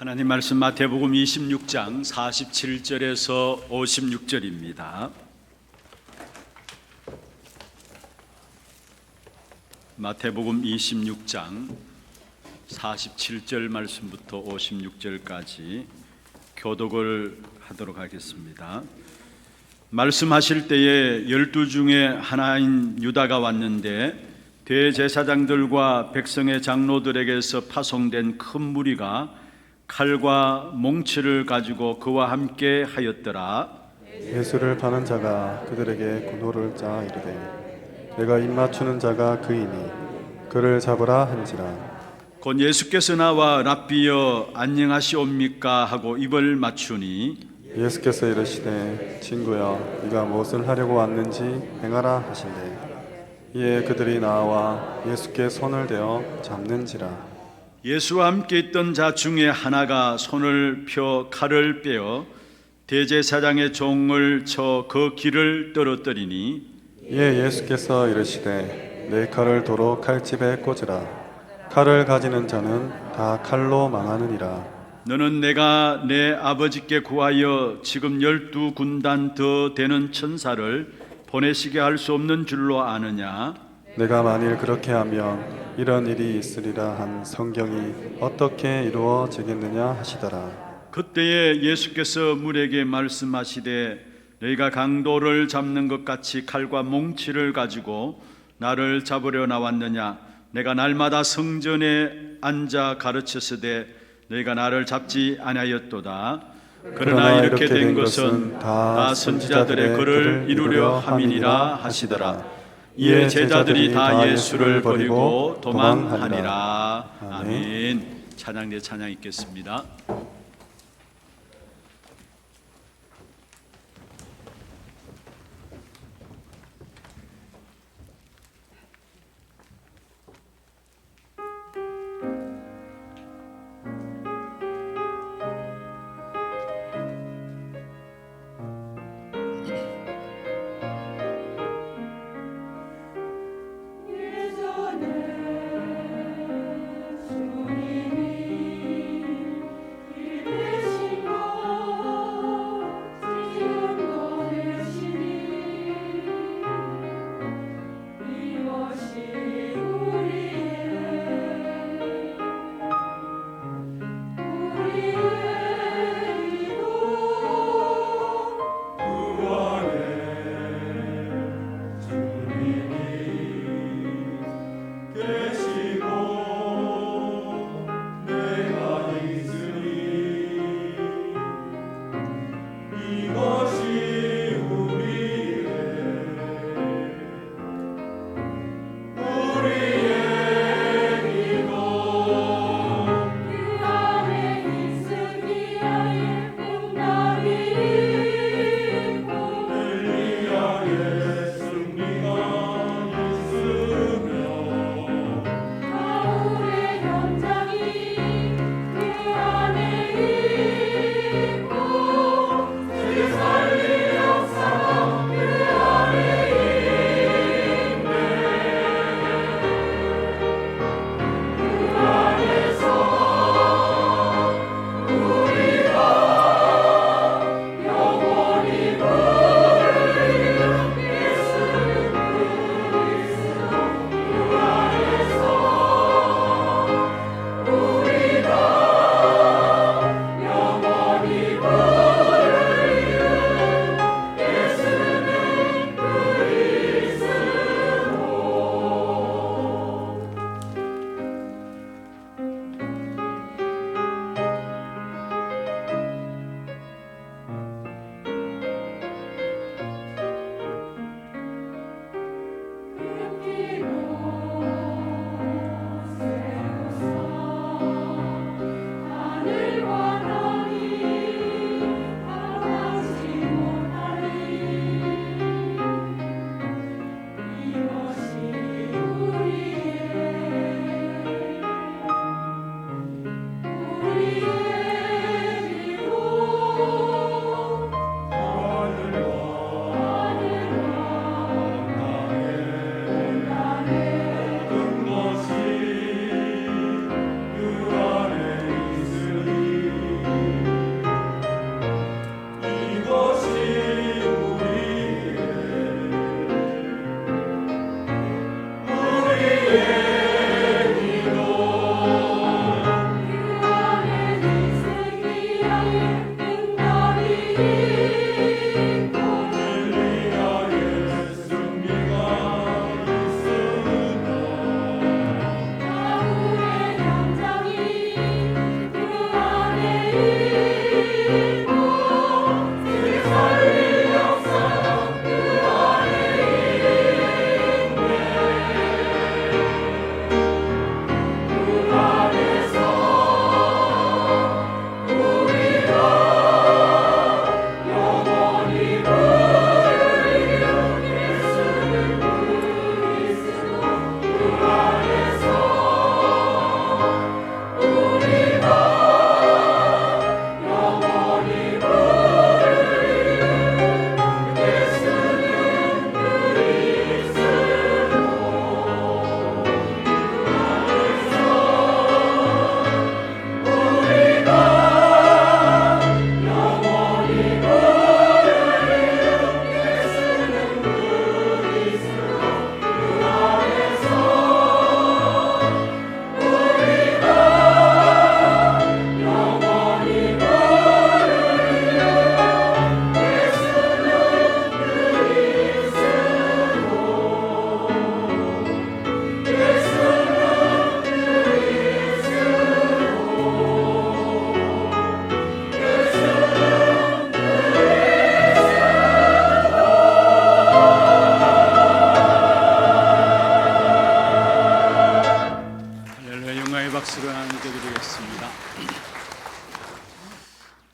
하나님 말씀 마태복음 26장 47절에서 56절입니다. 마태복음 26장 47절 말씀부터 56절까지 교독을 하도록 하겠습니다. 말씀하실 때에 12 중에 하나인 유다가 왔는데 대제사장들과 백성의 장로들에게서 파송된 큰 무리가 칼과 몽치를 가지고 그와 함께 하였더라. 예수를 파는 자가 그들에게 군호를 짜 이르되 내가 입맞추는 자가 그이니 그를 잡으라 한지라. 곧 예수께서 나와 랍비여 안녕하시옵니까 하고 입을 맞추니 예수께서 이르시되 친구야 네가 무엇을 하려고 왔는지 행하라 하신대. 이에 그들이 나와 예수께 손을 대어 잡는지라. 예수와 함께 있던 자 중에 하나가 손을 펴 칼을 빼어 대제사장의 종을 쳐 그 길을 떨어뜨리니 이에 예수께서 이르시되 내 칼을 도로 칼집에 꽂으라. 칼을 가지는 자는 다 칼로 망하느니라. 너는 내가 내 아버지께 구하여 지금 12군단 더 되는 천사를 보내시게 할 수 없는 줄로 아느냐? 내가 만일 그렇게 하면 이런 일이 있으리라 한 성경이 어떻게 이루어지겠느냐 하시더라. 그때에 예수께서 물에게 말씀하시되 너희가 강도를 잡는 것 같이 칼과 몽치를 가지고 나를 잡으려 나왔느냐? 내가 날마다 성전에 앉아 가르쳤으되 너희가 나를 잡지 아니하였도다. 그러나 이렇게 된 것은 다 선지자들의 글을 이루려 함이니라 하시더라. 이에 제자들이 다 예수를 버리고 도망하니라. 아멘. 찬양 내 찬양 읽겠습니다.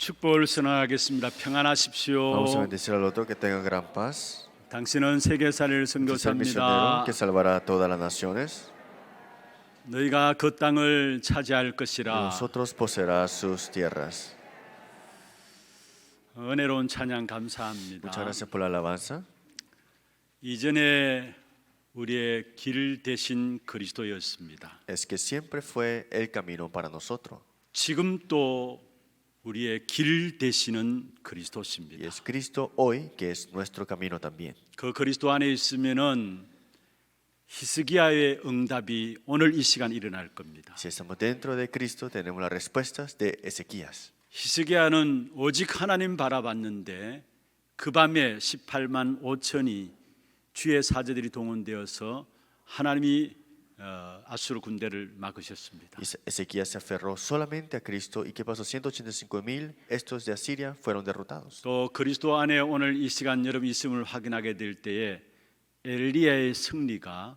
축복을 선언하겠습니다. 평안하십시오. Vamos a bendecir al otro, que tenga gran paz. 당신은 세계사를 Este es el misionero 선교사입니다. que salvará a todas las naciones. 너희가 그 땅을 차지할 Y 것이라. vosotros poseerás sus tierras. 은혜로운 찬양 감사합니다. Muchas gracias por la alabanza. 이전에 우리의 길 대신 그리스도였습니다. Es que siempre fue el camino para nosotros. 지금 또 우리의 길 대신은 Y 그리스도십니다. es Cristo hoy que es nuestro camino también. 그 그리스도 안에 있으면은 히스기야의 응답이 오늘 이 시간 일어날 겁니다. Si estamos dentro de Cristo, tenemos las respuestas de Ezequías. 히스기야는 오직 하나님 바라봤는데 그 밤에 18만 5천이 주의 사제들이 동원되어서 하나님이 아수르 군대를 막으셨습니다. Y Ezequías se aferró solamente a Cristo. ¿Y qué pasó? 185,000 estos de Asiria fueron derrotados. 또 그리스도 안에 오늘 이 시간 여러분 있음을 확인하게 될 때에 엘리야의 승리가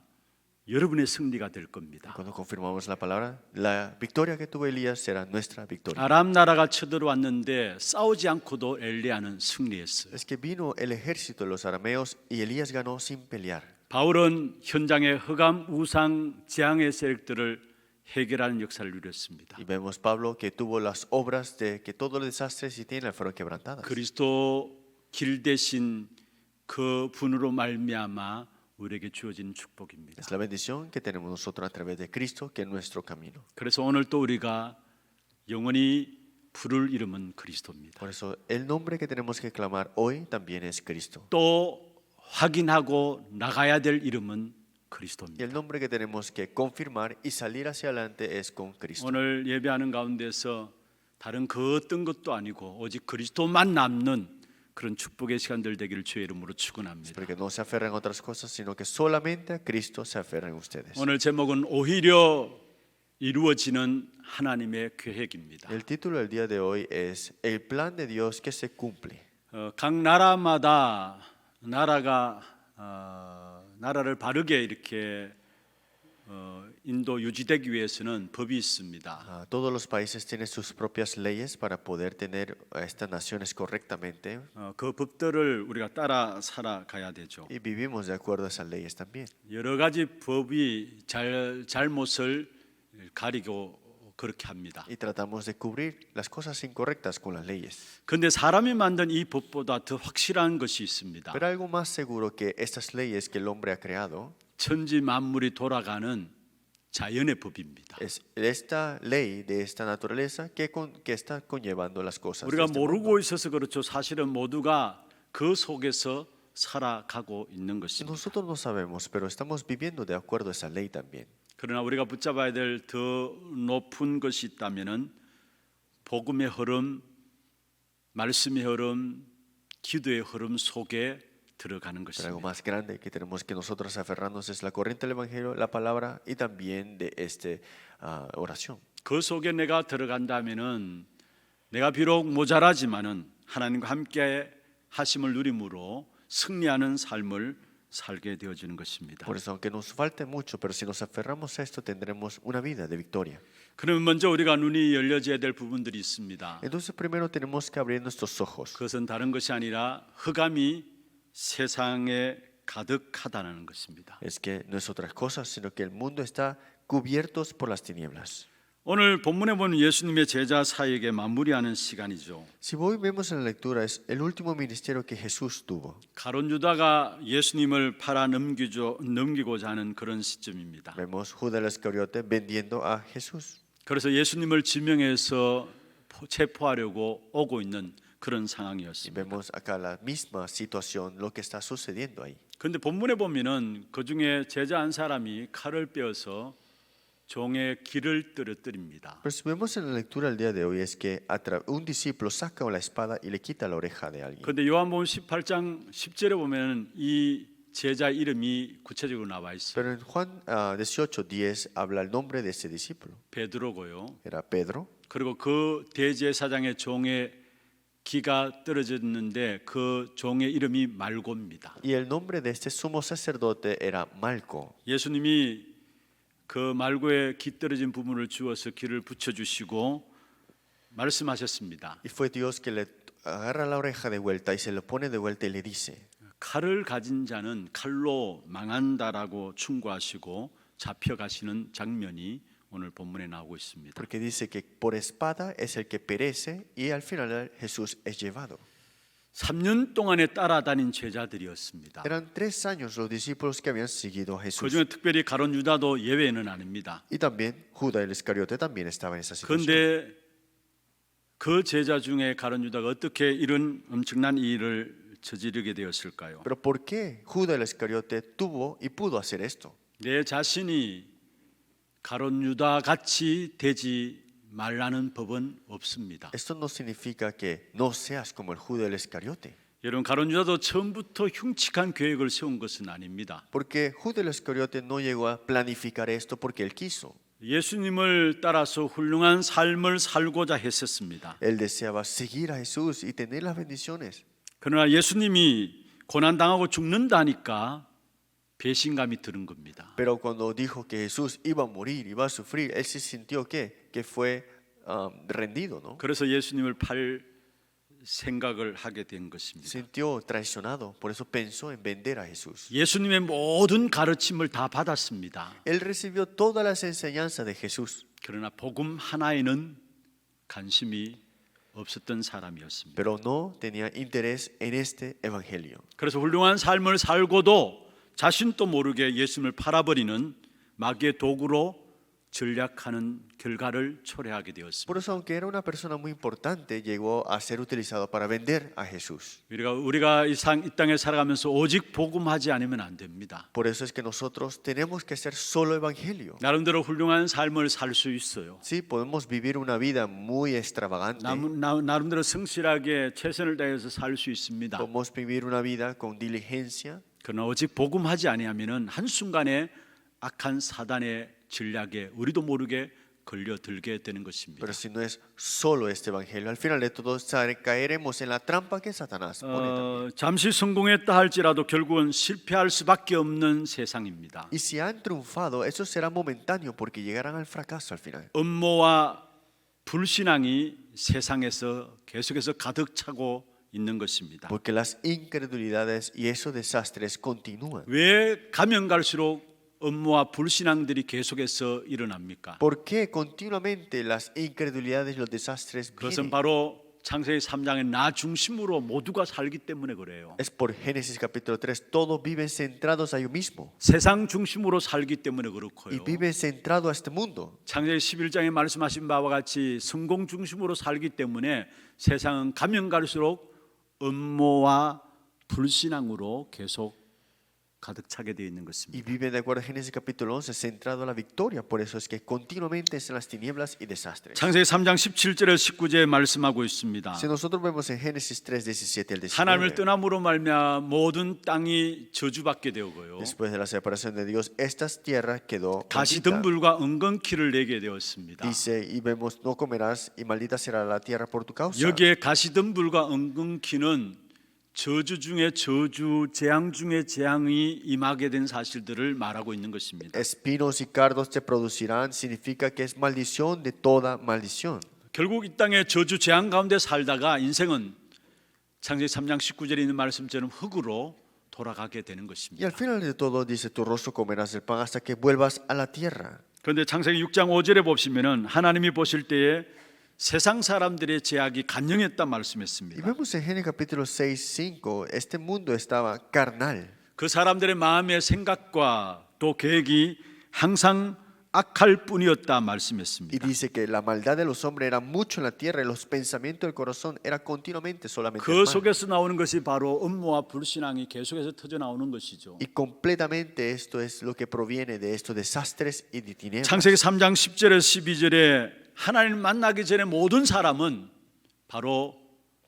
여러분의 승리가 될 겁니다. Cuando confirmamos la palabra, la victoria que tuvo Elías será nuestra victoria. 아람 나라가 쳐들어왔는데 싸우지 않고도 엘리야는 승리했어요. Es que vino el ejército de los arameos y Elías ganó sin pelear. 바울은 현장의 흑암 우상 재앙의 세력들을 해결하는 역사를 누렸습니다. Y vemos Pablo que tuvo las obras de que todos los desastres y tinieblas fueron quebrantadas. 그리스도 길 대신 그 분으로 말미암아 우리에게 주어진 축복입니다. Es la bendición que tenemos nosotros a través de Cristo, que es nuestro camino. 그래서 오늘 또 우리가 영원히 부를 이름은 그리스도입니다. Por eso el nombre que tenemos que clamar hoy también es Cristo. 또 확인하고 나가야 될 이름은 Y 그리스도입니다. el nombre que tenemos que confirmar y salir hacia adelante es con Cristo. 오늘 예배하는 가운데서 다른 그 어떤 것도 아니고 오직 그리스도만 남는 그런 축복의 시간들 되기를 주의 이름으로 축원합니다. Porque no se aferran a otras cosas, sino que solamente a Cristo se aferran ustedes. 오늘 제목은 오히려 이루어지는 하나님의 계획입니다. El título del día de hoy es El plan de Dios que se cumple. 각 나라마다 나라를 바르게 이렇게 인도 유지되기 위해서는 법이 있습니다. Todos los países tienen sus propias leyes para poder tener a estas naciones correctamente 그 법들을 우리가 따라 살아가야 되죠. y vivimos de acuerdo a esas leyes también. 여러 가지 법이 잘못을 가리고 그렇게 합니다. Y tratamos de cubrir las cosas incorrectas con las leyes. 그런데 사람이 만든 이 법보다 더 확실한 것이 있습니다. Pero algo más seguro que estas leyes que el hombre ha creado 천지 만물이 돌아가는 자연의 법입니다. es esta ley de esta naturaleza que está conllevando las cosas. de 우리가 este mundo. 모르고 있어서 그렇죠. 사실은 모두가 그 속에서 살아가고 있는 것입니다. Nosotros no sabemos, pero estamos viviendo de acuerdo a esa ley también. 그러나 우리가 붙잡아야 될 더 높은 것이 있다면은 복음의 흐름, 말씀의 흐름, 기도의 흐름 속에 들어가는 Pero algo 것입니다. más grande que tenemos que nosotros aferrarnos es la corriente del Evangelio, la palabra y también de esta oración. 그 속에 내가 들어간다면은 내가 비록 모자라지만은 하나님과 함께 하심을 누림으로 승리하는 삶을 살게 되어지는 것입니다. Por eso, aunque nos falte mucho, pero si nos aferramos a esto, tendremos una vida de victoria. 그러면 먼저 우리가 눈이 열려져야 될 부분들이 있습니다. Entonces, primero tenemos que abrir nuestros ojos. 그것은 다른 것이 아니라 흑암이 세상에 가득하다는 것입니다. Es que no es otra cosa, sino que el mundo está cubiertos por las tinieblas. 오늘 본문에 보면 예수님의 제자 사역에 마무리하는 시간이죠. Si hoy vemos en la lectura, es el último ministerio que Jesús tuvo. 가룟 유다가 예수님을 팔아 넘기고자 하는 그런 시점입니다. Vemos Judas el Iscariote vendiendo a Jesús. 그래서 예수님을 지명해서 체포하려고 오고 있는 그런 Y 상황이었습니다. vemos acá la misma situación, lo que está sucediendo ahí. 그런데 본문에 보면은 그 중에 제자 한 사람이 칼을 빼어서 종의 귀를 떨어뜨립니다. Pero si vemos en la lectura del día de hoy es que un discípulo saca la espada y le quita la oreja de alguien. 그런데 요한복음 18장 10절에 보면 이 제자 이름이 구체적으로 나와 있어요. Pero en Juan 18:10 habla el nombre de ese discípulo. 베드로고요. Era Pedro. 그리고 그 대제사장의 종의 귀가 떨어졌는데 그 종의 이름이 말고입니다. Y el nombre de este sumo sacerdote era Malco. 예수님이 그 말고의 귀 떨어진 부분을 주어서 귀를 붙여주시고 말씀하셨습니다. Y fue Dios que le agarra la oreja de vuelta y se lo pone de vuelta y le dice, 칼을 가진 자는 칼로 망한다라고 충고하시고 잡혀가시는 장면이 오늘 본문에 나오고 있습니다. porque dice que por espada es el que perece y al final Jesús es llevado. 3년 동안에 따라다닌 제자들이었습니다. Eran 3 años los discípulos que habían seguido a Jesús. 그중에 특별히 가룟 유다도 예외는 아닙니다. Y también Judas el Iscariote también estaba en esa situación. 그런데 그 제자 중에 가룟 유다가 어떻게 이런 엄청난 일을 저지르게 되었을까요? Pero ¿por qué Judas el Iscariote tuvo y pudo hacer esto? 내 자신이 가룟 유다 같이 되지 말라는 법은 없습니다. Esto no significa que no seas como el Judas el Iscariote. 여러분 가룟 유다도 처음부터 흉측한 계획을 세운 것은 아닙니다. Porque Judas el Iscariote no llegó a planificar esto porque él quiso. 예수님을 따라서 훌륭한 삶을 살고자 했었습니다. Él deseaba seguir a Jesús y tener las bendiciones. 그러나 예수님이 고난당하고 죽는다니까 배신감이 드는 겁니다. Pero cuando dijo que Jesús iba a morir, iba a sufrir, él se sintió que fue rendido, ¿no? 그래서 예수님을 팔 생각을 하게 된 것입니다. Sintió traicionado, por eso pensó en vender a Jesús. 예수님의 모든 가르침을 다 받았습니다. Él recibió todas las enseñanzas de Jesús, 그러나 복음 하나에는 관심이 없었던 사람이었습니다. pero no tenía interés en este evangelio. 그래서 훌륭한 삶을 살고도 자신도 모르게 예수님을 팔아버리는 마귀의 도구로 전략하는 결과를 초래하게 되었습니다. Por eso, aunque era una persona muy importante, llegó a ser utilizado para vender a Jesús. 우리가 이 땅에 살아가면서 오직 복음하지 않으면 안 됩니다. Por eso es que nosotros tenemos que hacer solo evangelio. 나름대로 훌륭한 삶을 살 수 있어요. Sí, podemos vivir una vida muy extravagante. 나름대로 성실하게 최선을 다해서 살 수 있습니다. Podemos vivir una vida con diligencia. 그러나 오직 복음하지 아니하면은 한순간에 악한 사단의 전략에 우리도 모르게 걸려들게 되는 것입니다. Pero si no es solo este evangelio, al final de todo caeremos en la trampa que Satanás pone también. 잠시 성공했다 할지라도 결국은 실패할 수밖에 없는 세상입니다. Y si han triunfado, eso será momentáneo porque llegarán al fracaso al final. 음모와 불신앙이 세상에서 계속해서 가득 차고 있는 것입니다. Porque las incredulidades y esos desastres continúan. 왜 가면 갈수록 음모와 불신앙들이 계속해서 일어납니까? ¿Por qué continuamente las incredulidades y los desastres 그것은 vienen? 바로 창세기 3장의 나 중심으로 모두가 살기 때문에 그래요. Es por Génesis capítulo 3, todos viven centrados a ellos mismos 세상 중심으로 살기 때문에 y 그렇고요. viven centrados a este mundo. 창세기 11장에 말씀하신 바와 같이 성공 중심으로 살기 때문에 세상은 가면 갈수록 음모와 불신앙으로 계속 가득 차게 되어 있는 Y 것입니다. viven de acuerdo a Génesis capítulo 11, centrado a la victoria. Por eso es que continuamente es en las tinieblas y desastres. 창세기 3장 17절에서 19절에 말씀하고 있습니다. Si nosotros vemos en Génesis 3, 17 al 하나님을 19, 떠남으로 말미암아 모든 땅이 저주받게 되고요. después de la separación de Dios, estas tierras quedó maldita. 가시덤불과 은근키를 내게 되었습니다. Dice, y vemos, no comerás, y maldita será la tierra por tu causa. 여기에 가시덤불과 은근키는 저주 중에 저주, 재앙 중에 재앙이 임하게 된 사실들을 말하고 있는 것입니다. Espinos y cardos te producirán, significa que es maldición de toda maldición. 결국 이 땅에 저주 재앙 가운데 살다가 인생은 창세기 3장 19절에 있는 말씀처럼 흙으로 돌아가게 되는 Y 것입니다. al final de todo dice, tu rostro comerás el pan hasta que vuelvas a la tierra. 그런데 창세기 6장 5절에 보시면은 하나님이 보실 때에 세상 사람들의 제약이 간영했다 Y 말씀했습니다. vemos en Génesis capítulo 6, 5, este mundo estaba carnal. 그 사람들의 마음의 생각과 또 계획이 항상 악할 뿐이었다 Y 말씀했습니다. dice que la maldad de los hombres era mucho en la tierra y los pensamientos del corazón era continuamente solamente el 그 mal. 속에서 나오는 것이 바로 음모와 불신앙이 계속해서 터져 나오는 것이죠. Y completamente esto es lo que proviene de estos desastres y de tinieblas. 창세기 3장 10절에서 12절에 하나님을 만나기 전에 모든 사람은 바로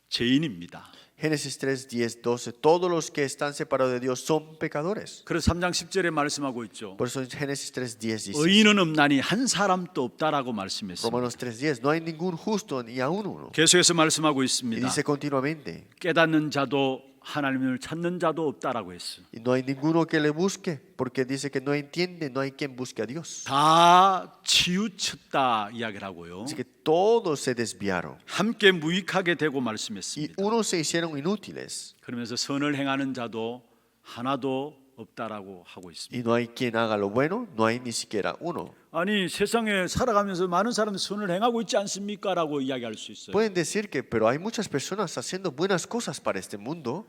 죄인입니다. Génesis 3, 10, 12, todos los que están separados de Dios son pecadores. 그래서 3장 10절에 말씀하고 있죠. Por eso en Génesis 3, 10 dice, 의인은 없나니 한 사람도 없다라고 말씀했습니다. Romanos 3, 10, no hay ningún justo ni aún uno. 계속해서 말씀하고 Y 있습니다. dice continuamente, 깨닫는 자도 하나님을 찾는 자도 없다라고 했어요. Y no hay ninguno que le busque, porque dice que no entiende, no hay quien busque a Dios. 다 치우쳤다 이야기를 하고요. Así que todos se desviaron 함께 무익하게 되고 y 말씀했습니다. unos se hicieron inútiles. 그러면서 선을 행하는 자도 하나도 없다라고 하고 있습니다. Y no hay quien haga lo bueno, no hay ni siquiera uno. 아니 세상에 살아가면서 많은 사람들이 선을 행하고 있지 않습니까라고 이야기할 수 있어요. Pueden decir que, pero hay muchas personas haciendo buenas cosas para este mundo.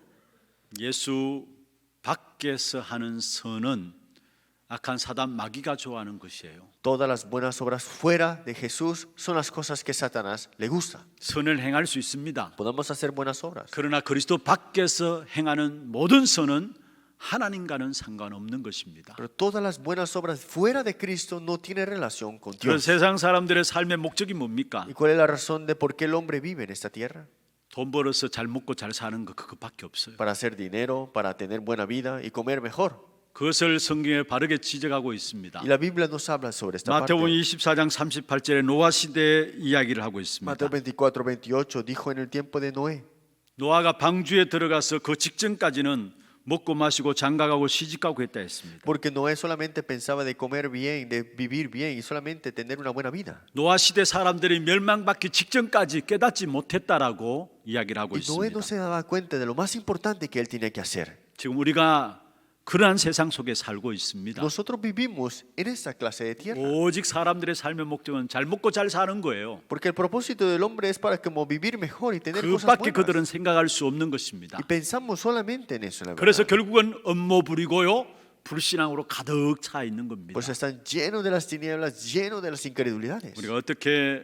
예수 밖에서 하는 선은 악한 사단 마귀가 좋아하는 것이에요. Todas las buenas obras fuera de Jesús son las cosas que Satanás le gusta. 선을 행할 수 있습니다. Podemos hacer buenas obras. 그러나 그리스도 밖에서 행하는 모든 선은 하나님과는 상관없는 것입니다. Pero todas las buenas obras fuera de Cristo no tienen relación con 그런 Dios. 세상 사람들의 삶의 목적이 뭡니까? ¿Y cuál es la razón de por qué el hombre vive en esta tierra? 돈 벌어서 잘 먹고 잘 사는 거 그것밖에 없어요. Para hacer dinero, para tener buena vida y comer mejor. 그것을 성경에 바르게 지적하고 있습니다. Y la Biblia nos habla sobre esta parte. 마태복음 24장 38절에 노아 시대 이야기를 하고 있습니다. Mateo 24:28 dijo en el tiempo de Noé. 노아가 방주에 들어가서 그 직전까지는 먹고 마시고 장가가고 시집가고 했다 했습니다. Porque Noé solamente pensaba de comer bien, de vivir bien y solamente tener una buena vida. 노아 시대 사람들이 멸망받기 직전까지 깨닫지 못했다라고 이야기를 하고 Y Noé 있습니다. no se daba cuenta de lo más importante que él tenía que hacer. 지금 우리가 그러한 세상 속에 살고 있습니다. Nosotros vivimos en esta clase de tierra. 오직 사람들의 삶의 목적은 잘 먹고 잘 사는 거예요. Porque el propósito del hombre es para como vivir mejor y tener cosas 그밖에 buenas. 그들은 생각할 수 없는 것입니다. Y pensamos solamente en eso, la 그래서 verdad. 결국은 업무 부리고요 불신앙으로 가득 차 있는 겁니다. Pues están llenos de las tinieblas, llenos de las incredulidades. 우리가 어떻게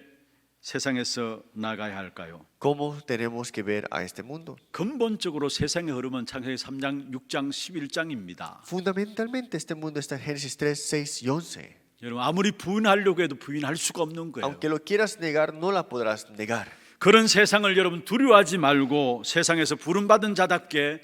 세상에서 나가야 할까요? ¿Cómo tenemos que ver a este mundo? 근본적으로 세상의 흐름은 창세기 3장, 6장, 11장입니다. Fundamentalmente este mundo está en Génesis 3, 6 y 11. 여러분 아무리 부인하려고 해도 부인할 수가 없는 거예요. Aunque lo quieras negar, no la podrás negar. 그런 세상을 여러분 두려워하지 말고 세상에서 부름받은 자답게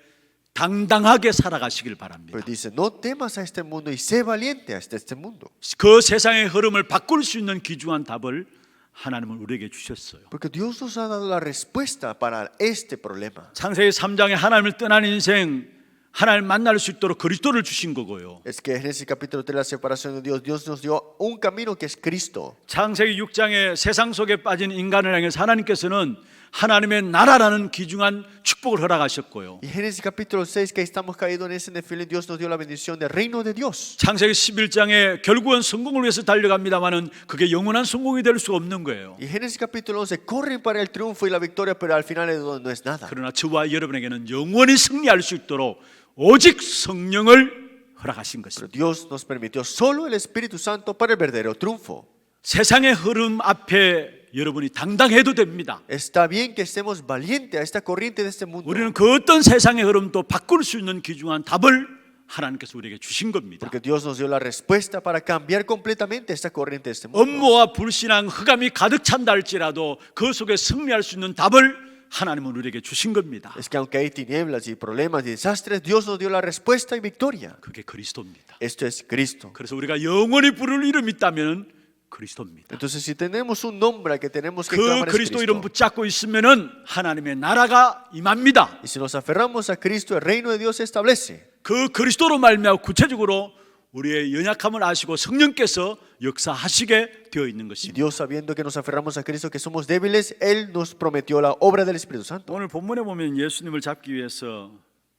당당하게 살아가시길 바랍니다. Pero dice, no temas a este mundo y sé valiente a este mundo. 그 세상의 흐름을 바꿀 수 있는 귀중한 답을 하나님은 우리에게 주셨어요. Porque Dios nos ha dado la respuesta para este problema. 창세기 3장에 하나님을 떠난 인생, 하나님을 만날 수 있도록 그리스도를 주신 거고요. Es que en Génesis capítulo 3, la separación de Dios, Dios nos dio un camino que es Cristo. 창세기 6장에 세상 속에 빠진 인간을 향해서 하나님께서는 하나님의 나라라는 귀중한 축복을 허락하셨고요. Y Génesis capítulo 6, que estamos caídos en ese nefilim, Dios nos dio la bendición del reino de Dios. 창세기 11장에 결국은 성공을 위해서 달려갑니다만은 그게 영원한 성공이 될 수 없는 거예요. Y Génesis capítulo 11, corren para el triunfo y la victoria, pero al final no es nada. 그러나 저와 여러분에게는 영원히 승리할 수 있도록 오직 성령을 허락하신 Pero 것입니다. Dios nos permitió solo el Espíritu Santo para el verdadero triunfo. 세상의 흐름 앞에 여러분이 당당해도 됩니다. Está bien que estemos valientes a esta corriente de este mundo. 우리는 그 어떤 세상의 흐름도 바꿀 수 있는 귀중한 답을 하나님께서 우리에게 주신 겁니다. Porque Dios nos dio la respuesta para cambiar completamente esta corriente de este mundo. 업무와 불신앙, 흑암이 가득 찬다 할지라도 그 속에 승리할 수 있는 답을 하나님은 우리에게 주신 겁니다. Es que aunque hay tinieblas y problemas y desastres, Dios nos dio la respuesta y victoria. 그게 그리스도입니다. Esto es Cristo. 그래서 우리가 영원히 부를 이름이 있다면 그리스도입니다. Entonces, si tenemos un nombre al que tenemos que 그 clamar es 그리스도 이름 Cristo. 붙잡고 있으면은 하나님의 나라가 임합니다. Y si nos aferramos a Cristo, el reino de Dios se establece. 그 그리스도로 말미암아 구체적으로 우리의 연약함을 아시고 성령께서 역사하시게 되어 있는 Y 것입니다. Dios, sabiendo que nos aferramos a Cristo, que somos débiles, Él nos prometió la obra del Espíritu Santo. 오늘 본문에 보면 예수님을 잡기 위해서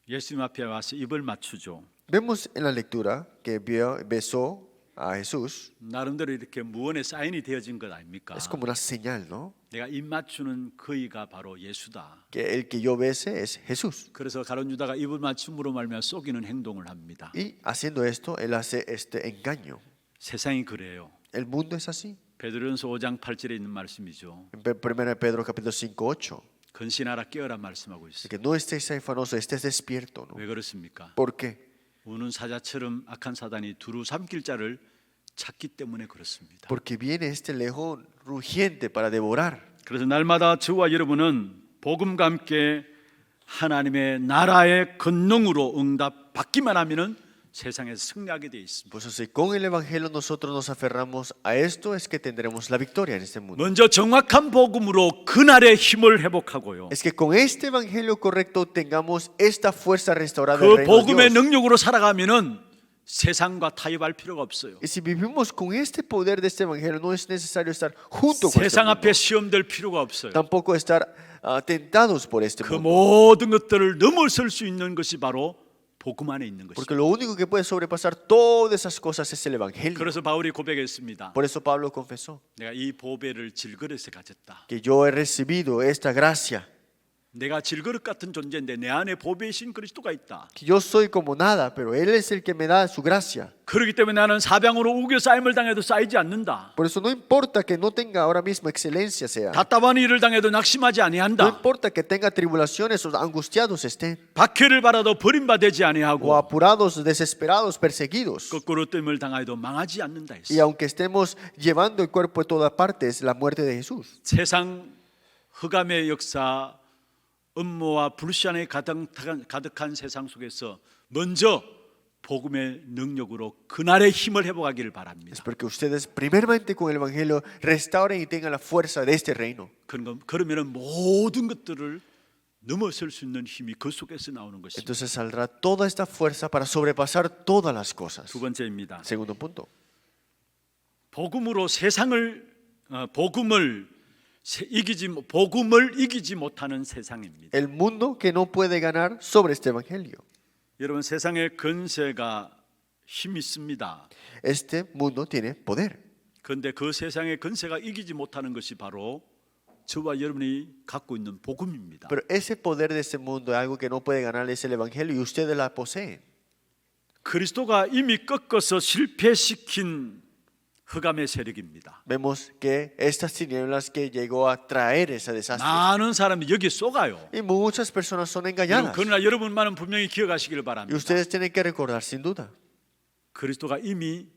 예수님 앞에 와서 입을 맞추죠. Vemos en la lectura que besó a Jesús. 나름대로 이렇게 무언의 사인이 되어진 것 아닙니까? Es como una señal, ¿no? 내가 입 맞추는 그이가 바로 예수다. Que el que yo bese es Jesús. 그래서 가룟 유다가 입을 맞춤으로 말미암아 속이는 행동을 합니다. Y haciendo esto, Él hace este engaño. 세상이 그래요. El mundo es así. 베드로전서 5장 8절에 있는 말씀이죠. En 1 Pedro capítulo 5, 8. 근신하라 깨어라 말씀하고 있어요. Que no estés afanoso, estés despierto, ¿no? 왜 그렇습니까? ¿Por qué? 우는 사자처럼 악한 사단이 두루 삼킬 자를 찾기 때문에 그렇습니다. Porque viene este león rugiente para devorar. 그래서 날마다 저와 여러분은 복음과 함께 하나님의 나라의 권능으로 응답 받기만 하면은 세상에서 승리하게 되어 있습니다. Pues si con el Evangelio nosotros nos aferramos a esto, es que tendremos la victoria en este mundo. 먼저 정확한 복음으로 그날의 힘을 회복하고요. Es que con este Evangelio correcto tengamos esta fuerza restaurada del 그 reino de 복음의 Dios. 능력으로 살아가면은 세상과 타협할 필요가 없어요. Y si vivimos con este poder de este Evangelio, no es necesario estar junto con este 세상 mundo. 앞에 시험될 필요가 없어요. Tampoco estar tentados por este 그 mundo. 모든 것들을 넘어설 수 있는 것이 바로 복음 안에 있는 Porque 것입니다. lo único que puede sobrepasar todas esas cosas es el Evangelio. 그래서 바울이 고백했습니다. Por eso Pablo confesó 내가 이 보배를 질그릇에 가졌다. que yo he recibido esta gracia, 내가 질그릇 같은 존재인데 내 안에 보배이신 그리스도가 있다. que yo soy como nada, pero Él es el que me da su gracia. 그렇기 때문에 나는 사병으로 우겨 쌓임을 당해도 쌓이지 않는다. Por eso no importa que no tenga ahora mismo excelencia sea. 답답한 일을 당해도 낙심하지 No 아니한다. importa que tenga tribulaciones o angustiados estén, 박해를 받아도 버림받지 o 아니하고 apurados, desesperados, perseguidos. 거꾸로 뜸을 당하여도 망하지 않는다 Y 했어. aunque estemos llevando el cuerpo de todas partes, la muerte de Jesús. 세상 흑암의 역사, 음모와 불시안에 가득한 세상 속에서 먼저 복음의 능력으로 그날의 힘을 회복하기를 바랍니다. Es porque ustedes primeramente con el Evangelio restauren y tengan la fuerza de este reino. 그러면은 모든 것들을 넘어설 수 있는 힘이 그 속에서 나오는 것입니다. Entonces saldrá toda esta fuerza para sobrepasar todas las cosas. 두 번째입니다. Segundo punto. 복음으로 복음을 이기지 못하는 세상입니다. El mundo que no puede ganar sobre este Evangelio. 여러분 세상의 근세가 힘 있습니다. Este mundo tiene poder. 그런데 그 세상의 근세가 이기지 못하는 것이 바로 저와 여러분이 갖고 있는 복음입니다. Pero ese poder de este mundo es algo que no puede ganar, es el Evangelio y ustedes la poseen. 그리스도가 이미 꺾어서 실패시킨 흑암의 세력입니다. Vemos que estas tinieblas que llegó a traer ese desastre. 많은 사람이 여기 쏘가요. Y muchas personas son engañadas. 그러나 여러분만은 분명히 기억하시길 Y 바랍니다. ustedes tienen que recordar sin duda. 그리스도가 이미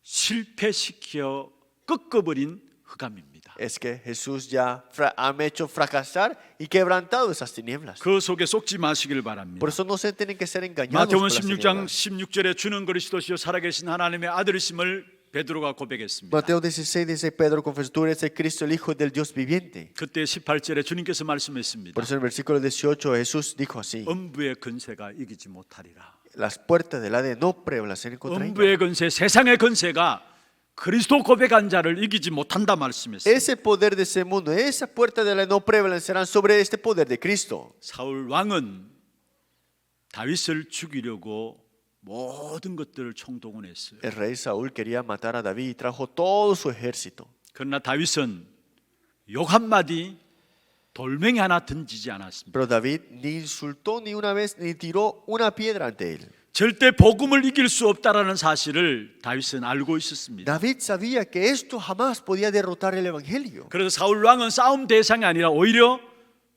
실패시켜 꺾어버린 흑암입니다. Es que Jesús ya ha hecho fracasar y quebrantado esas tinieblas. 그 속에 속지 마시길 바랍니다. Por eso no se tienen que ser engañados por 마태복음 las 16장 tinieblas. 16절에 주는 그리스도시요 살아계신 하나님의 아들이심을 베드로가 고백했습니다. Mateo 16 dice, Pedro confesó, tú eres el Cristo, el Hijo del Dios viviente. 그때 18절에 주님께서 말씀했습니다. Por eso en el versículo 18 Jesús dijo así, 음부의 근세가 이기지 못하리라. las puertas del Hades no prevalecen contra ella. 음부의 근세, 세상의 근세가 그리스도 고백한 자를 이기지 못한다 말씀했어요. Ese poder de ese mundo, esa puerta del Hades no prevalecerán sobre este poder de Cristo. 사울 왕은 다윗을 죽이려고 모든 것들을 총동원했어요. El rey Saúl quería matar a David y trajo todo su ejército. 그러나 다윗은 욕 한마디 돌멩이 하나 던지지 않았습니다. Pero David ni insultó ni una vez ni tiró una piedra ante él. 절대 복음을 이길 수 없다라는 사실을 다윗은 알고 있었습니다. David sabía que esto jamás podía derrotar el evangelio. 그래서 사울 왕은 싸움 대상이 아니라 오히려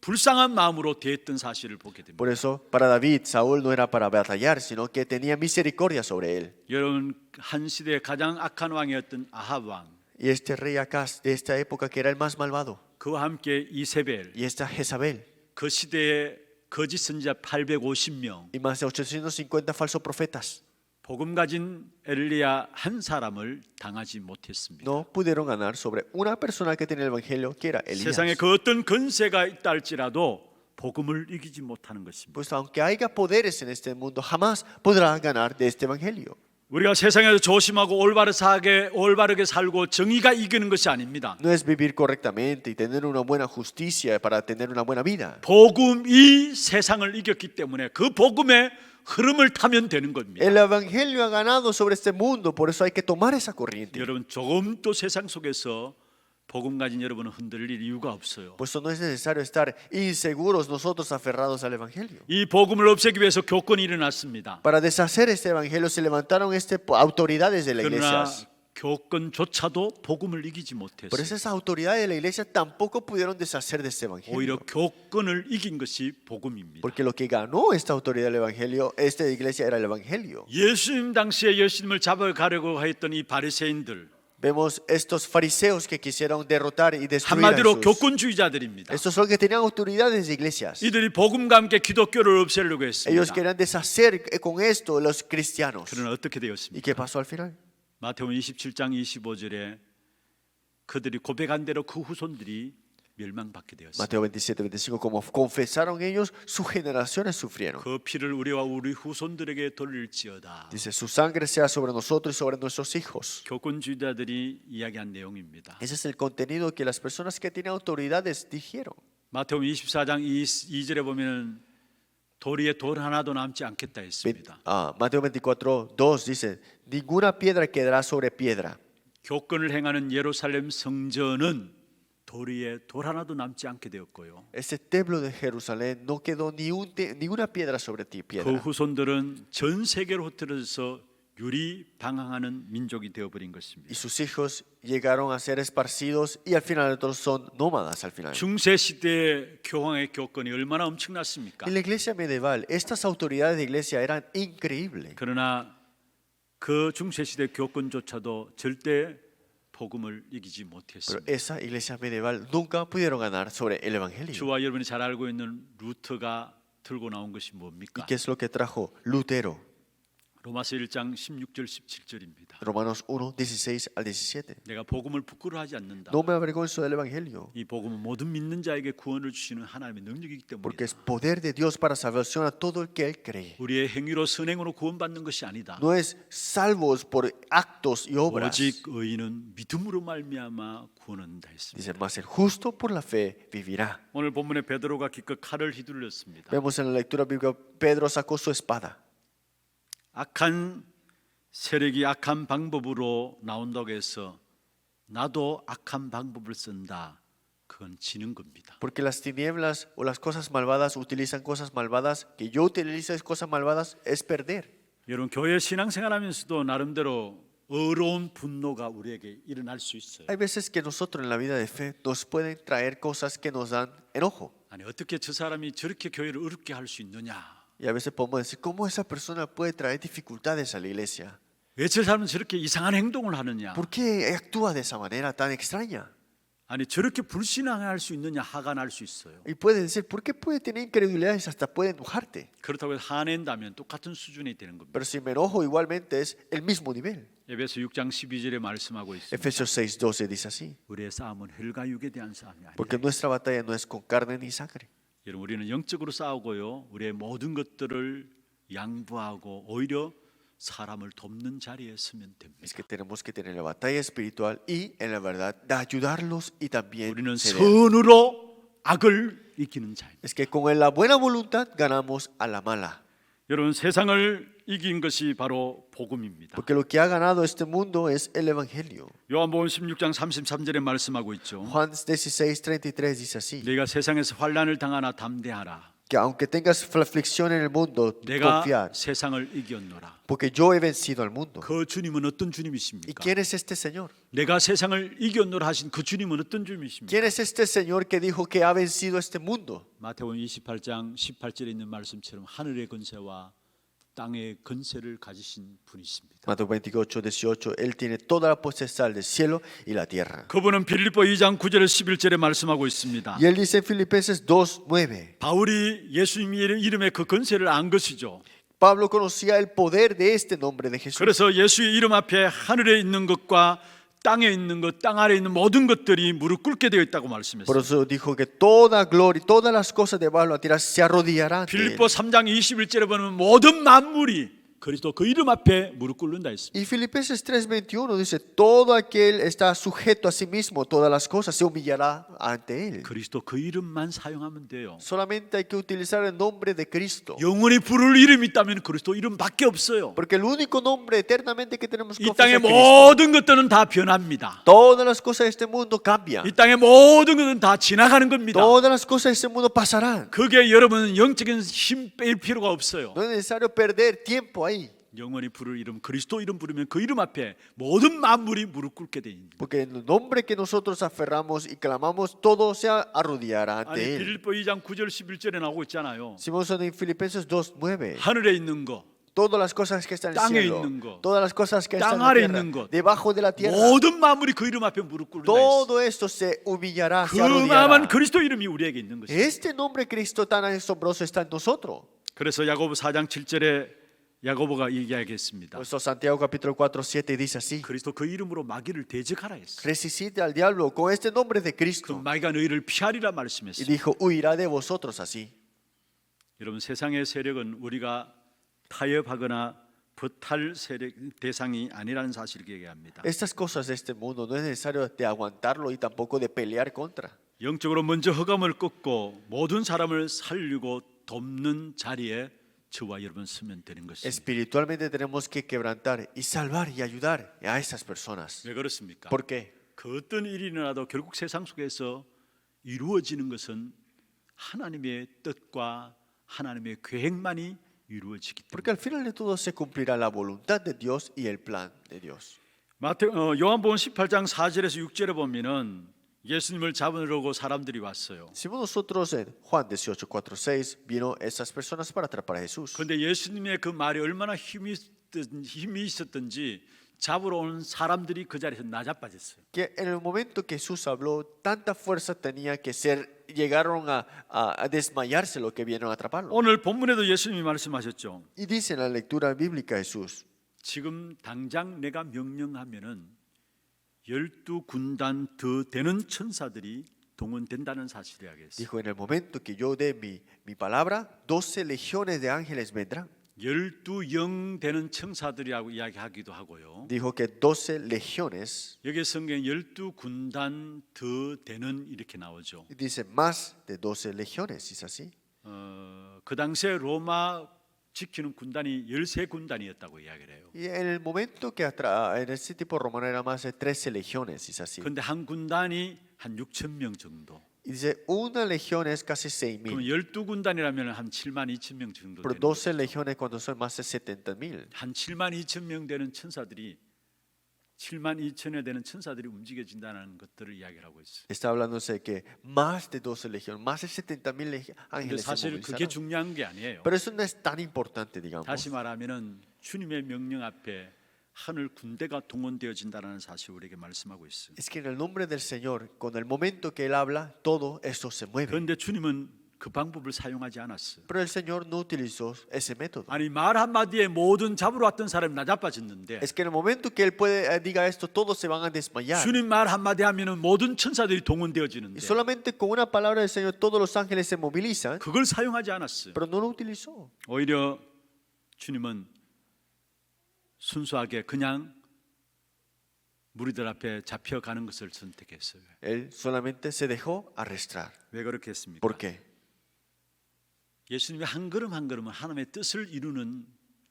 불쌍한 마음으로 대했던 사실을 보게 됩니다. Por eso, para David, Saúl no era para batallar, sino que tenía misericordia sobre él. 여러분 한 시대의 가장 악한 왕이었던 아합 왕, Y este rey Acaz de esta época, que era el más malvado, 그와 함께 이세벨, y esta Jezabel, 그 시대의 거짓 선지자 850명, y más de 850 falsos profetas, 복음 가진 엘리야 한 사람을 당하지 못했습니다. no pudieron ganar sobre una persona que tenía el evangelio, que era 세상에 Elías. 그 어떤 근세가 있다 할지라도 복음을 이기지 못하는 것입니다. Pues aunque haya poderes en este mundo, jamás podrá ganar de este evangelio. 우리가 세상에서 조심하고 올바르게 살고 정의가 이기는 것이 아닙니다. No es vivir correctamente y tener una buena justicia para tener una buena vida. 복음이 세상을 이겼기 때문에 그 복음의 흐름을 타면 되는 겁니다. El evangelio ha ganado sobre este mundo, por eso hay que tomar esa corriente. 여러분 조금도 세상 속에서 복음 가진 여러분은 흔들릴 이유가 없어요. Pues no es necesario estar inseguros nosotros aferrados al evangelio. 이 복음을 없애기 위해서 교권이 일어났습니다. Para deshacer este evangelio se levantaron autoridades de la 그러나 iglesia. 교권조차도 복음을 이기지 Por 못했어요. esas autoridades de la iglesia tampoco pudieron deshacer de este 오히려 evangelio. 교권을 이긴 것이 복음입니다. Porque lo que ganó esta autoridad del evangelio, esta iglesia, era el evangelio. 예수님 당시에 예수님을 잡아가려고 했던 이 바리새인들, Vemos estos fariseos que quisieron derrotar y destruir a 한마디로 Jesús. 교권주의자들입니다. Estos son los que tenían autoridades de iglesias. 이들이 복음과 함께 기독교를 없애려고 Ellos 했습니다. querían deshacer con esto los cristianos. 그러나 어떻게 ¿Y 되었습니까? qué pasó al final? 마태복음 27장 25절에 그들이 고백한 대로 그 후손들이 멸망받게 되었습니다. Mateo 27, 25, como confesaron ellos, sus generaciones sufrieron. 그 피를 우리와 우리 후손들에게 돌릴지어다. Dice, su sangre sea sobre nosotros y sobre nuestros hijos. 교권주의자들이 이야기한 내용입니다. Ese es el contenido que las personas que tienen autoridades dijeron. 마태복음 24장 2절에 보면 도리에 돌 하나도 남지 않겠다 했습니다. Mateo 24, 2 dice, ninguna piedra quedará sobre piedra. 교권을 행하는 예루살렘 성전은 도리에 돌 하나도 남지 않게 되었고요. Ese templo de Jerusalén no quedó ninguna piedra sobre ti, 그 piedra. 후손들은 전 세계로 흩어져서 유리방황하는 민족이 되어버린 Y 것입니다. sus hijos llegaron a ser esparcidos y al final todos son nómadas al final. 중세 시대의 교황의 교권이 얼마나 엄청났습니까? En la iglesia medieval, estas autoridades de iglesia eran increíbles. 그러나 그 중세 시대 교권조차도 절대 복음을 이기지 Pero 못했습니다. esa iglesia medieval nunca pudieron ganar sobre el evangelio. 주와 여러분이 잘 알고 있는 루터가 들고 나온 것이 ¿Y 뭡니까? qué es lo que trajo Lutero? 로마서 1장 16절 17절입니다. Romanos 1, 16 al 17. 내가 복음을 부끄러워하지 않는다. No me avergonzo del evangelio, 이 복음은 모든 믿는 자에게 구원을 주시는 하나님의 능력이기 porque es 때문이다. poder de Dios para salvación a todo el que él cree. 우리의 행위로 선행으로 구원받는 것이 아니다. No es salvos por actos y obras. 오직 의인은 믿음으로 말미암아 구원한다 했습니다. Dice, más el justo por la fe vivirá. 오늘 본문에 베드로가 기껏 칼을 휘둘렀습니다. Vemos en la lectura bíblica, Pedro sacó su espada. 악한 세력이 악한 방법으로 나온다고 해서 나도 악한 방법을 쓴다. 그건 지는 겁니다. Porque las tinieblas o las cosas malvadas utilizan cosas malvadas, que yo utilice cosas malvadas es perder. 여러분 교회 신앙생활하면서도 나름대로 어려운 분노가 우리에게 일어날 수 있어요. Hay veces que nosotros en la vida de fe nos pueden traer cosas que nos dan enojo. 아니 어떻게 저 사람이 저렇게 교회를 어렵게 할 수 있느냐? Y a veces podemos decir, ¿cómo esa persona puede traer dificultades a la iglesia? 왜 저 사람은 저렇게 이상한 행동을 하느냐? ¿Por qué actúa de esa manera tan extraña? 아니 저렇게 불신앙할 수 있느냐? 화가 날 수 있어요. Y puede decir, ¿por qué puede tener incredulidades? Hasta puede enojarte. 그렇다고 해서 화낸다면 똑같은 수준이 되는 겁니다. Pero si me enojo, igualmente es el mismo nivel. 에베소 6장 12절에 말씀하고 있습니다. Efesios 6:12 dice así, 우리의 싸움은 혈과 육에 대한 싸움이 아니라 porque nuestra batalla no es con carne ni sangre. 여러분 우리는 영적으로 싸우고요. 우리의 모든 것들을 양보하고 오히려 사람을 돕는 자리에 서면 됩니다. Es que tenemos que tener la batalla espiritual y en la verdad de ayudarlos y también 우리는 ceder. 선으로 악을 이기는 자입니다. Es que con la buena voluntad ganamos a la mala. 여러분 세상을 이긴 것이 바로 복음입니다. Porque lo que ha ganado este mundo es el evangelio. 요한복음 16장 33절에 말씀하고 있죠. Juan 16:33 dice así, 네가 세상에서 환난을 당하나 담대하라. que aunque tengas aflicción en el mundo, 내가 confiar, 세상을 이겼노라. porque yo he vencido al mundo. 그 주님은 어떤 ¿Y 주님이십니까? quién es este Señor? 내가 세상을 이겼노라 하신 그 주님은 어떤 주님이십니까? ¿Quién es este Señor que dijo que ha vencido este mundo? 마태복음 28장 18절에 있는 말씀처럼 하늘의 권세와 땅의 권세를 가지신 분이십니다. Mateo 28:18, Él tiene toda la potestad del cielo y la tierra. 그분은 빌립보 2장 9절 11절에 말씀하고 있습니다. Y Él dice en Filipenses 2:9, 바울이 예수님 이름의 그 권세를 안 것이죠. Pablo conocía el poder de este nombre de Jesús. 그래서 예수의 이름 앞에 하늘에 있는 것과 땅에 있는 것, 땅 아래에 있는 모든 것들이 무릎 꿇게 되어 있다고 Por 말씀했어요. eso dijo que toda gloria, todas las cosas debajo de la tierra se arrodillarán ante Él. 빌립보 3장 21절에 보면 모든 만물이 그리스도 그 이름 앞에 무릎 꿇는다 했습니다. Y Filipenses 3:21 dice, todo aquel está sujeto a sí mismo, todas las cosas se humillará ante Él. 그리스도 그 이름만 사용하면 돼요. Solamente hay que utilizar el nombre de Cristo. 영원히 부를 이름이 있다면 그리스도 이름밖에 없어요. Porque el único nombre eternamente que tenemos que 이 땅의 ofrecer es Cristo. 모든 것들은 다 변합니다. Todas las cosas de este mundo cambian. 이 땅의 모든 것은 다 지나가는 겁니다. Todas las cosas de este mundo pasarán. 그게 여러분은 영적인 힘 뺄 필요가 없어요. No es necesario perder tiempo ahí. 영원히 부를 이름 그리스도 이름 부르면 그 이름 앞에 모든 만물이 무릎 꿇게 돼 있는. Porque en el nombre que nosotros aferramos y clamamos, todo se arrodillará 아니 ante Él. 빌립보 2장 9절 11절에 나오고 있잖아요. Si vamos en Filipenses 2:9, 하늘에 있는 거, Todas las cosas que están en el 땅에 cielo, 있는 것, todas las cosas que están 땅 en la 아래 tierra, 있는 것, debajo de la tierra, 모든 만물이 그 이름 앞에 무릎 꿇는다 했어. todo esto se humillará, se 그만한 arrodillará. 그리스도 이름이 우리에게 있는 것이죠. Este nombre Cristo tan asombroso está en nosotros. 그래서 야고보 4장 7절에 야고보가 얘기하겠습니다. Por eso Santiago capítulo 4:7 dice así: 그리스도 그 이름으로 마귀를 대적하라 했어. resistid al diablo con este nombre de 그 Cristo. 마귀가 너희를 피하리라 Y 말씀했어요. dijo, huirá de vosotros así. 여러분, 세상의 세력은 우리가 타협하거나 버탈 세력 대상이 아니라는 사실을 얘기합니다. Estas cosas de este mundo no es necesario de aguantarlo y tampoco de pelear contra. 영적으로 먼저 허감을 끊고 모든 사람을 살리고 돕는 자리에 저와 여러분 서면 되는 것입니다. Espiritualmente tenemos que quebrantar y salvar y ayudar a esas personas. 왜 그렇습니까? ¿Por qué? 그 어떤 일이 일어나도 결국 세상 속에서 이루어지는 것은 하나님의 뜻과 하나님의 계획만이 이루어지기 Porque 때문에. al final de todo se cumplirá la voluntad de Dios y el plan de Dios. 요한복음 18장 4절에서 6절에 보면은 예수님을 잡으려고 사람들이 왔어요. Si nosotros en Juan 18, 4, 6 vino esas personas para atrapar a Jesús. 그런데 예수님의 그 말이 얼마나 힘이 있었던지 잡으러 온 사람들이 그 자리에서 나자빠졌어요. Que en el momento que Jesús habló, tanta fuerza tenía que ser, llegaron a desmayarse los que vinieron a atraparlo. 오늘 본문에도 예수님이 말씀하셨죠. Y dice en la lectura bíblica Jesús: 지금 당장 내가 명령하면은 12군단 더 되는 천사들이 동원된다는 사실을 이야기했어요. dijo, en el momento que yo dé mi palabra, 12 legiones de ángeles vendrán. 12영 되는 천사들이라고 이야기하기도 하고요. Dijo que 12 legiones, 여기 성경에 12군단 더 되는 이렇게 나오죠. y dice más de 12 legiones, ¿es así? 그 당시에 로마 지키는 군단이 13군단이었다고 이야기를 해요. Y en el momento que en ese tipo romano era más de 13 legiones, ¿es así? 그런데 한 군단이 한 6천 명 정도. Y dice, una legión es casi 그럼 6,000. 12군단이라면 한 7만 2천 명 정도 Pero 되는 12 legiones cuando son más de 70,000. 한 7만 2천 명 되는 천사들이 7만 2천여 되는 천사들이 움직여진다는 것들을 이야기를 하고 있어요. Está hablándose de que más de 12 legiones, más de 70,000 근데 ángeles se 사실 그게 movilizarán. 중요한 게 아니에요. Pero eso no es tan importante, digamos. 다시 말하면은 주님의 명령 앞에 하늘 군대가 동원되어진다는 사실을 우리에게 말씀하고 있어요. Es que en el nombre del Señor, con el momento que Él habla, todo eso se mueve. 그런데 주님은 그 방법을 사용하지 않았어요. Pero el Señor no utilizó ese método. 아니 말 한마디에 모든 잡으러 왔던 사람이 나자빠졌는데 Es que en el momento que Él diga esto, todos se van a desmayar. 주님 말 한마디 하면은 모든 천사들이 Y 동원되어지는데 solamente con una palabra del Señor, todos los ángeles se movilizan, 그걸 사용하지 않았어요. pero no lo utilizó. 오히려 주님은 순수하게 그냥 무리들 앞에 잡혀가는 것을 선택했어요. Él solamente se dejó arrastrar. 왜 그렇게 했습니까? ¿Por qué? 예수님이 한 걸음 한 걸음은 하나님의 뜻을 이루는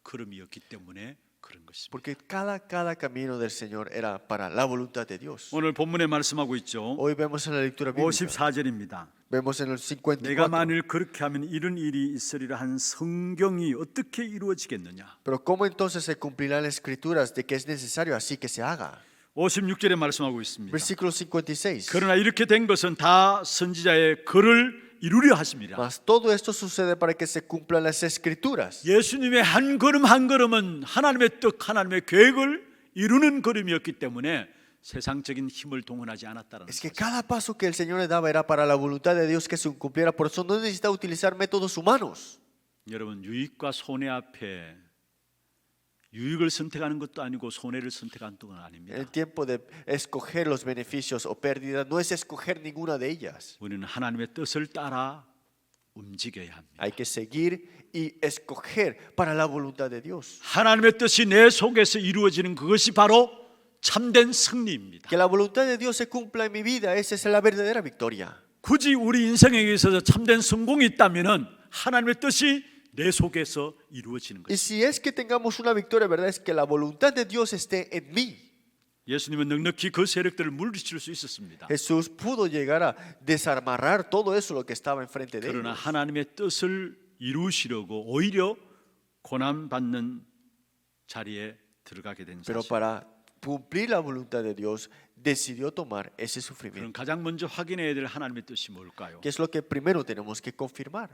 걸음이었기 때문에 그런 것입니다. Porque cada camino del Señor era para la voluntad de Dios. 오늘 본문에 말씀하고 있죠. Hoy vemos en la lectura bíblica, 54절입니다. vemos en el 내가 54. 만일 그렇게 하면 이런 일이 있으리라 한 성경이 어떻게 이루어지겠느냐? Pero ¿cómo entonces se cumplirán las escrituras de que es necesario así que se haga? 56절에 말씀하고 있습니다. Versículo 56. 그러나 이렇게 된 것은 다 선지자의 글을 이루려 하심이라. Mas todo esto sucede para que se cumplan las escrituras. 예수님의 한 걸음 한 걸음은 하나님의 뜻, 하나님의 계획을 이루는 걸음이었기 때문에 세상적인 힘을 동원하지 않았다는 Es que 거죠. cada paso que el Señor le daba era para la voluntad de Dios que se cumpliera. Por eso no necesita utilizar métodos humanos. 여러분 유익과 손해 앞에 유익을 선택하는 것도 아니고 손해를 선택하는 것도 En 아닙니다. el tiempo de escoger los beneficios o pérdidas, no es escoger ninguna de ellas. 우리는 하나님의 뜻을 따라 움직여야 합니다. Hay que seguir y escoger para la voluntad de Dios. 하나님의 뜻이 내 속에서 이루어지는 그것이 바로 참된 승리입니다. Que la voluntad de Dios se cumpla en mi vida, esa es la verdadera victoria. 굳이 우리 인생에 있어서 참된 성공이 있다면은 하나님의 뜻이 내 속에서 이루어지는 Y 것입니다. si es que tengamos una victoria, ¿verdad? Es que la voluntad de Dios esté en mí. 예수님은 넉넉히 그 세력들을 물리칠 수 있었습니다. Jesús pudo llegar a desarmarrar todo eso lo que estaba enfrente de 그러나 ellos. 하나님의 뜻을 이루시려고 오히려 고난 받는 자리에 들어가게 된 Pero 사실. para cumplir la voluntad de Dios, decidió tomar ese 그럼 sufrimiento. 가장 먼저 확인해야 될 하나님의 뜻이 뭘까요? ¿Qué es lo que primero tenemos que confirmar?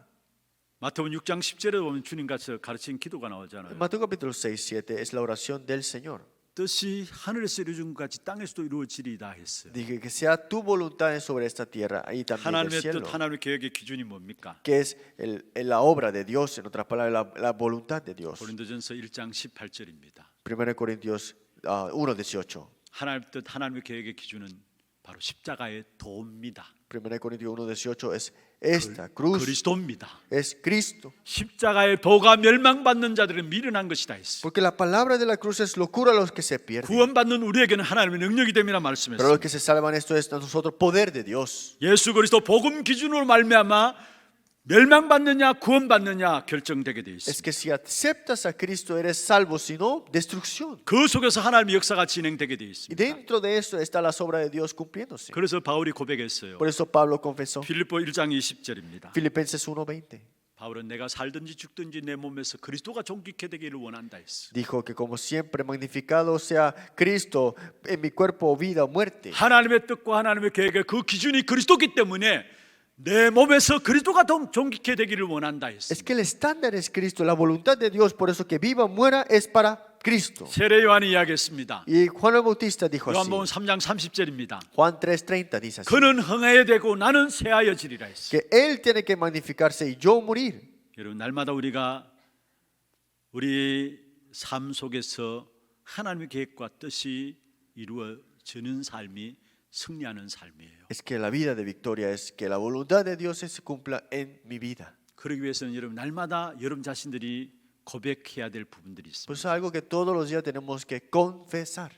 마태복음 6장 10절에 보면 주님께서 가르친 기도가 나오잖아요. En Mateo capítulo 6, 7 es la oración del Señor. 뜻이 하늘에서 이루어진 것 같이 땅에서도 이루어지리다 했어요. Dije que sea tu voluntad sobre esta tierra y también en el 하나님의 cielo. 뜻, 하나님의 계획의 기준이 뭡니까? Que es la obra de Dios, en otras palabras, la voluntad de Dios. 고린도전서 1장 18절입니다. 1 Corintios 1:18. 하나님 뜻, 하나님의 계획의 기준은 바로 십자가의 도입니다. 1 Corintios 1:18 es esta cruz, 그리스도입니다. es Cristo. 십자가의 도가 멸망받는 자들은 미련한 것이다 했어요. Porque la palabra de la cruz es locura a los que se pierden. 구원받는 우리에게는 하나님의 능력이 됨이라 Pero 말씀했어요. los que se salvan esto es a nosotros poder de Dios. 예수 그리스도 복음 기준으로 말미암아 멸망받느냐 구원받느냐 결정되게 돼 Es 있습니다. que si aceptas a Cristo eres salvo, si no, destrucción. 그 속에서 하나님의 역사가 진행되게 돼 Y 있습니다. dentro de eso está la obra de Dios cumpliéndose. 그래서 바울이 고백했어요. Por eso Pablo confesó, 빌립보 1장 20절입니다. Filipenses 1:20, 바울은 내가 살든지 죽든지 내 몸에서 그리스도가 존귀케 되기를 원한다 했어. dijo que como siempre magnificado sea Cristo en mi cuerpo, vida o muerte. 하나님의 뜻과 하나님의 계획의 그 기준이 그리스도기 때문에 내 몸에서 그리스도가 존귀케 되기를 원한다 했어. Es que el estándar es Cristo, la voluntad de Dios, por eso que viva o muera es para Cristo. 세례 요한이 이야기했습니다. Y Juan el Bautista dijo así, 요한복음 3장 30절입니다. Juan 3:30 dice así, 그는 흥해야 되고 나는 쇠하여지리라 했어. que Él tiene que magnificarse y yo morir. 여러분 날마다 우리가 우리 삶 속에서 하나님의 계획과 뜻이 이루어지는 삶이 승리하는 삶이에요. Es que la vida de victoria es que la voluntad de Dios se cumpla en mi vida. 그러기 위해서는 여러분 날마다 여러분 자신들이 고백해야 될 부분들이 있습니다. Pues es algo que todos los días tenemos que confesar.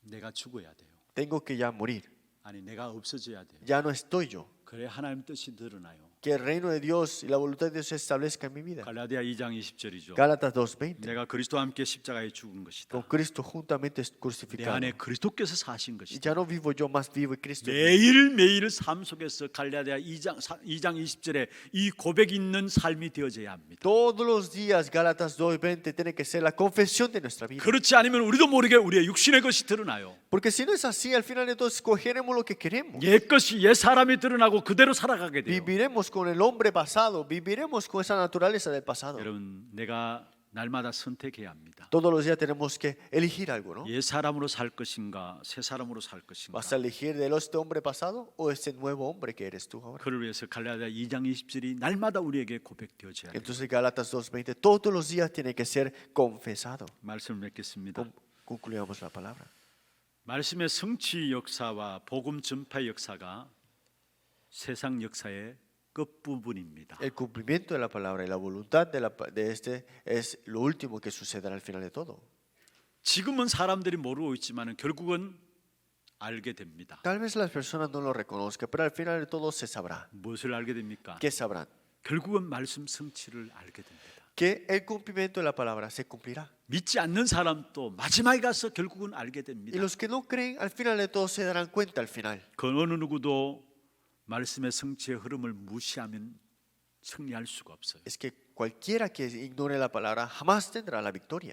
내가 죽어야 돼요. Tengo que ya morir. 아니 내가 없어져야 돼요. Ya no estoy yo. 그래 하나님 뜻이 드러나요. Que el reino de Dios y la voluntad de Dios se establezca en mi vida. 갈라디아 2장 20절이죠. Gálatas 2:20. 내가 그리스도와 함께 십자가에 죽은 것이다. Con Cristo juntamente 내 crucificado. 안에 그리스도께서 사신 Y 것이다. ya no vivo yo, más vivo Cristo. 매일매일 삶 속에서 갈라디아 2장 20절에 이 고백이 있는 삶이 되어져야 합니다. Todos los días Gálatas 2:20 tiene que ser la confesión de nuestra vida. 그렇지 않으면 우리도 모르게 우리의 육신의 것이 드러나요. Porque si no es así, al final de todo escogeremos lo que queremos. 옛 것이 옛 사람이 드러나고 그대로 살아가게 돼요. Viviremos con el hombre pasado, viviremos con esa naturaleza del pasado. 여러분 내가 날마다 선택해야 합니다. Todos los días tenemos que elegir algo, ¿no? 옛 사람으로 살 것인가 새 사람으로 살 것인가. ¿Vas a elegir de este hombre pasado o ese nuevo hombre que eres tú ahora? 그를 위해서 갈라디아 2장 20절이 날마다 우리에게 고백되어져야 돼요. Entonces Gálatas 2:20 todos los días tiene que ser confesado. 말씀을 맺겠습니다. Concluyamos la palabra. 말씀의 성취 역사와 복음 전파의 역사가 세상 역사의 끝부분입니다. El cumplimiento de la palabra y la voluntad de este es lo último que sucederá al final de todo. 지금은 사람들이 모르고 있지만 결국은 알게 됩니다. Tal vez las personas no lo reconozcan, pero al final de todo se sabrá. 무엇을 알게 됩니까? ¿Qué sabrán? 결국은 말씀 성취를 알게 됩니다. Que el cumplimiento de la palabra se cumplirá. 믿지 않는 사람도 마지막에 가서 결국은 알게 Y 됩니다. los que no creen, al final de todo se darán cuenta al final. 그 어느 누구도 말씀의 성취의 흐름을 무시하면 승리할 수가 없어요. Es que cualquiera que ignore la palabra jamás tendrá la victoria.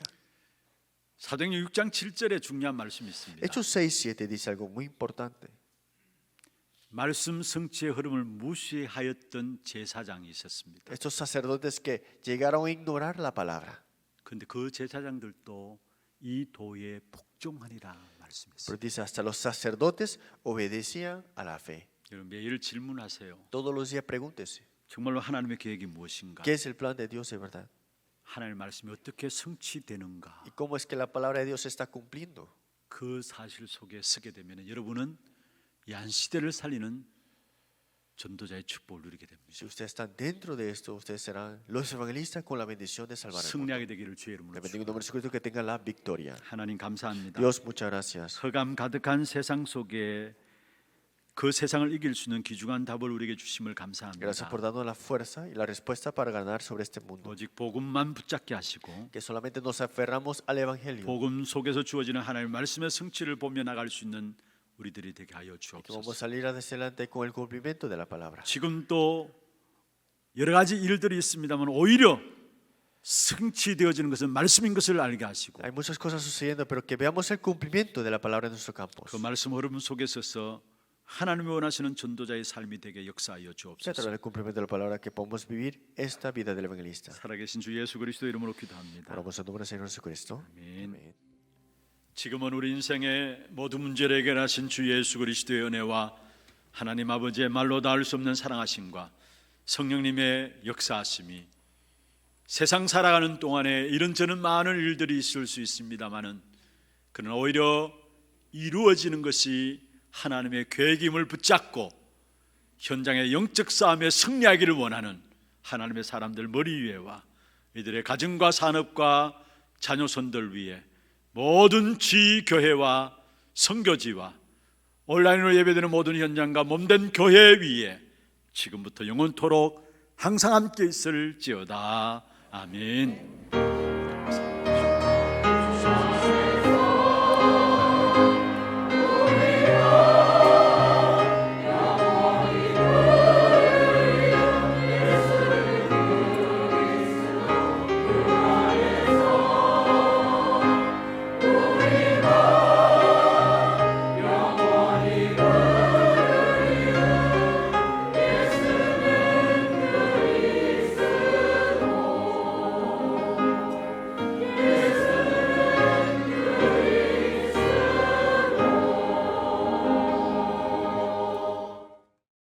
사도행전 6장 7절에 중요한 말씀이 있습니다. Hechos 6:7 dice algo muy importante. 말씀 성취의 흐름을 무시하였던 제사장이 있었습니다. Estos sacerdotes que llegaron a ignorar la palabra. 그런데 그 제사장들도 이 도에 복종하리라 말씀했어요. Pero dice, hasta los sacerdotes obedecían a la fe. 여러분 매일 질문하세요. Todos los días pregúntese, 정말로 하나님의 계획이 무엇인가? ¿qué es el plan de Dios de verdad? 하나님의 말씀이 어떻게 성취되는가? ¿Y cómo es que la palabra de Dios se está cumpliendo? 그 사실 속에 서게 되면 여러분은 이 한 시대를 살리는 전도자의 축복을 누리게 됩니다. Si ustedes están dentro de esto, ustedes serán los evangelistas con la bendición de salvar al mundo. 승리하게 되기를 주의 이름으로 Le bendigo en nombre de Jesucristo que tengan la victoria. 하나님 감사합니다. Dios, muchas gracias. 흑암 가득한 세상 속에 그 세상을 이길 수 있는 귀중한 답을 우리에게 주심을 감사합니다. Gracias por darnos la fuerza y la respuesta para ganar sobre este mundo. 오직 복음만 붙잡게 하시고 Que solamente nos aferramos al evangelio. 복음 속에서 주어지는 하나님의 말씀의 성취를 보며 나갈 수 있는 우리들이 되게 하여 Que vamos a 주옵소서. salir adelante con el cumplimiento de la palabra. 지금 또 여러 가지 일들이 있습니다만 오히려 성취되어지는 것은 말씀인 것을 알게 하시고 Hay muchas cosas sucediendo, pero que veamos el cumplimiento de la palabra en nuestro campus. 그 말씀 흐름 속에 서서 하나님이 원하시는 전도자의 삶이 되게 역사하여 Que a 주옵소서. través del cumplimiento de la palabra que podamos vivir esta vida del evangelista. 살아계신 주 예수 그리스도 이름으로 기도합니다. Oramos en nombre del Señor Jesucristo. 아멘. 지금은 우리 인생의 모든 문제를 해결하신 주 예수 그리스도의 은혜와 하나님 아버지의 말로 닿을 수 없는 사랑하심과 성령님의 역사하심이 세상 살아가는 동안에 이런저런 많은 일들이 있을 수 있습니다마는 그러나 오히려 이루어지는 것이 하나님의 계획임을 붙잡고 현장의 영적 싸움에 승리하기를 원하는 하나님의 사람들 머리 위에와 이들의 가정과 산업과 자녀손들 위에 모든 지교회와 선교지와 온라인으로 예배되는 모든 현장과 몸된 교회 위에 지금부터 영원토록 항상 함께 있을지어다. 아멘.